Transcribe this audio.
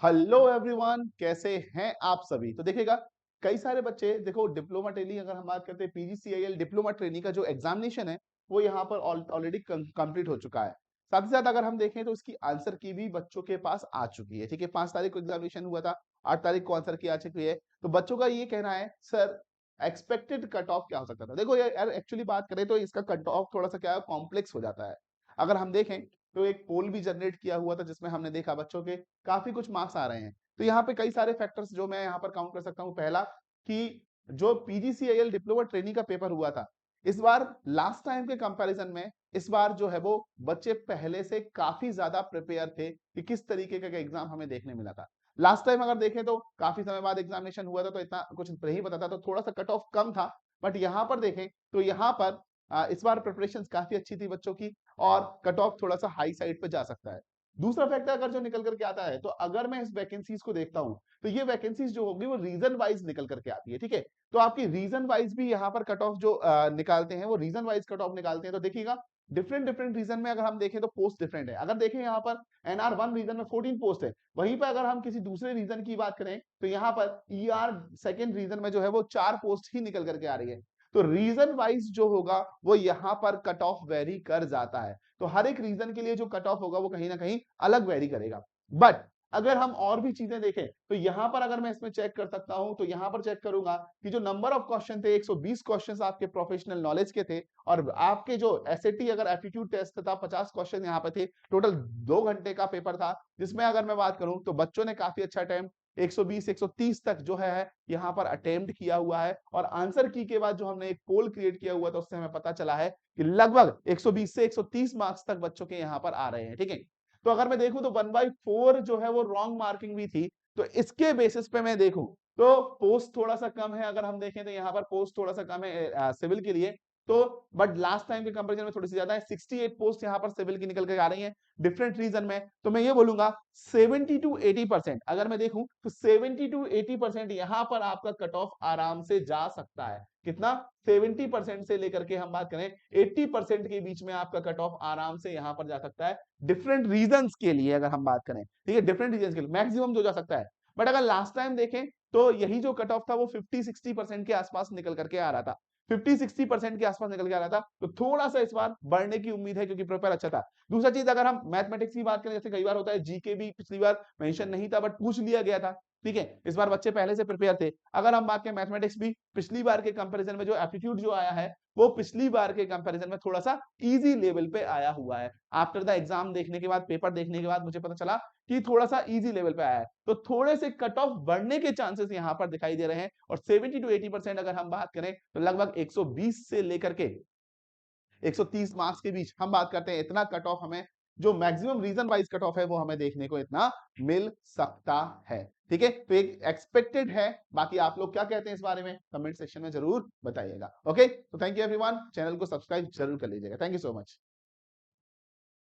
Hello everyone, कैसे हैं आप सभी। तो देखिएगा, कई सारे बच्चे देखो डिप्लोमा ट्रेनिंग अगर हम बात करते हैं, पीजीसीआईएल डिप्लोमा ट्रेनिंग का जो एग्जामिनेशन है वो यहाँ पर ऑलरेडी कंप्लीट हो चुका है। साथ ही साथ अगर हम देखें तो इसकी आंसर की भी बच्चों के पास आ चुकी है। ठीक है, 5 तारीख को एग्जामिनेशन हुआ था, 8 तारीख को आंसर की आ चुकी है। तो बच्चों का ये कहना है, सर एक्सपेक्टेड कट ऑफ क्या हो सकता था। देखो यार, एक्चुअली बात करें तो इसका कट ऑफ थोड़ा सा क्या है, कॉम्प्लेक्स हो जाता है। अगर हम देखें तो एक पोल भी जनरेट किया हुआ था जिसमें हमने देखा बच्चों के काफी कुछ मार्क्स आ रहे हैं। तो यहाँ पे कई सारे फैक्टर्स जो मैं यहाँ पर काउंट कर सकता हूँ। पहला कि जो पीजीसीआईएल डिप्लोमा ट्रेनिंग का पेपर हुआ था, इस बार लास्ट टाइम के कंपैरिजन में इस बार जो है वो बच्चे पहले से काफी ज्यादा प्रिपेयर थे कि किस तरीके का एग्जाम हमें देखने मिला था। लास्ट टाइम अगर देखें तो काफी समय बाद एग्जामिनेशन हुआ था, तो इतना कुछ नहीं पता था, तो थोड़ा सा कट ऑफ कम था। बट यहाँ पर देखें तो यहाँ पर इस बार प्रिपरेशन काफी अच्छी थी बच्चों की, और कट ऑफ थोड़ा सा हाई साइड पे जा सकता है। दूसरा फैक्टर अगर जो निकल करके आता है, तो अगर मैं इस वैकेंसीज को देखता हूं, तो ये वैकेंसीज जो होगी वो रीजन वाइज निकल करके आती है। ठीक है, तो आपकी रीजन वाइज भी यहाँ पर कट ऑफ जो निकालते हैं वो रीजन वाइज कट ऑफ निकालते हैं। तो देखिएगा, डिफरेंट डिफरेंट रीजन में अगर हम देखें तो पोस्ट डिफरेंट है। अगर देखें यहाँ पर NR1 रीजन में 14 पोस्ट है, वहीं पर अगर हम किसी दूसरे रीजन की बात करें तो यहाँ पर ER सेकेंड रीजन में जो है वो 4 पोस्ट ही निकल करके आ रही है। तो रीजन वाइज जो होगा वो यहाँ पर कट ऑफ वेरी कर जाता है। तो हर एक रीजन के लिए जो कट ऑफ होगा वो कहीं ना कहीं अलग वेरी करेगा। बट अगर हम और भी चीजें देखें तो यहां पर अगर मैं इसमें चेक कर सकता हूं, तो यहां पर चेक करूंगा कि जो नंबर ऑफ क्वेश्चन थे, 120 क्वेश्चंस आपके प्रोफेशनल नॉलेज के थे, और आपके जो एसएटी अगर एप्टीट्यूड टेस्ट था 50 क्वेश्चन यहाँ पे थे। टोटल 2 घंटे का पेपर था, जिसमें अगर मैं बात करूं तो बच्चों ने काफी अच्छा टाइम 120 130 तक जो है यहाँ पर अटेम्प्ट किया हुआ है। और आंसर की के बाद जो हमने एक पोल क्रिएट किया हुआ था, उससे हमें पता चला है कि लगभग 120 से 130 मार्क्स तक बच्चों के यहाँ पर आ रहे हैं। ठीक है, तो अगर मैं देखूं तो 1/4 जो है वो रॉन्ग मार्किंग भी थी। तो इसके बेसिस पे मैं देखूं तो पोस्ट थोड़ा सा कम है। अगर हम देखें तो यहाँ पर पोस्ट थोड़ा सा कम है सिविल के लिए। तो बट लास्ट टाइम के कंपैरिजन में थोड़ी सी ज्यादा है, 68 पोस्ट यहाँ पर सिविल की निकल के आ रही है डिफरेंट रीजन में। तो मैं ये बोलूंगा 70 to 80%, अगर मैं देखूं तो 70 to 80% यहाँ पर आपका कट ऑफ आराम से जा सकता है। कितना? 70% से लेकर के हम बात करें 80% के बीच में आपका कट ऑफ आराम से यहां पर जा सकता है, डिफरेंट रीजंस के लिए अगर हम बात करें। ठीक है, डिफरेंट रीजंस के लिए मैक्सिमम जो जा सकता है। बट अगर लास्ट टाइम देखें तो यही जो कट ऑफ था वो 50-60% के आसपास निकल करके आ रहा था। 50-60% के आसपास निकल के आ रहा था, तो थोड़ा सा इस बार बढ़ने की उम्मीद है क्योंकि प्रिपेयर अच्छा था। दूसरा चीज, अगर हम मैथमेटिक्स की बात करें, जैसे कई बार होता है, जीके भी पिछली बार मेंशन नहीं था बट पूछ लिया गया था। ठीक है, इस बार बच्चे पहले से प्रिपेयर थे। अगर हम बात करें मैथमेटिक्स भी पिछली बार के कंपैरिजन में जो एप्टीट्यूड जो आया है वो पिछली बार के कंपैरिजन में थोड़ा सा इजी लेवल पे आया हुआ है। आफ्टर द एग्जाम देखने के बाद, पेपर देखने के बाद मुझे पता चला कि थोड़ा सा इजी लेवल पे आया है। तो थोड़े से कट ऑफ बढ़ने के चांसेस यहां पर दिखाई दे रहे हैं। और 70 to 80% अगर हम बात करें तो लगभग 120 से लेकर के 130 मार्क्स के बीच हम बात करते हैं, इतना कट ऑफ हमें, जो maximum region wise cut off है वो हमें देखने को इतना मिल सकता है। ठीक है, तो एक एक्सपेक्टेड है। बाकी आप लोग क्या कहते हैं इस बारे में कमेंट सेक्शन में जरूर बताइएगा। ओके, तो थैंक यू एवरीवन, चैनल को सब्सक्राइब जरूर कर लीजिएगा। Thank you so much.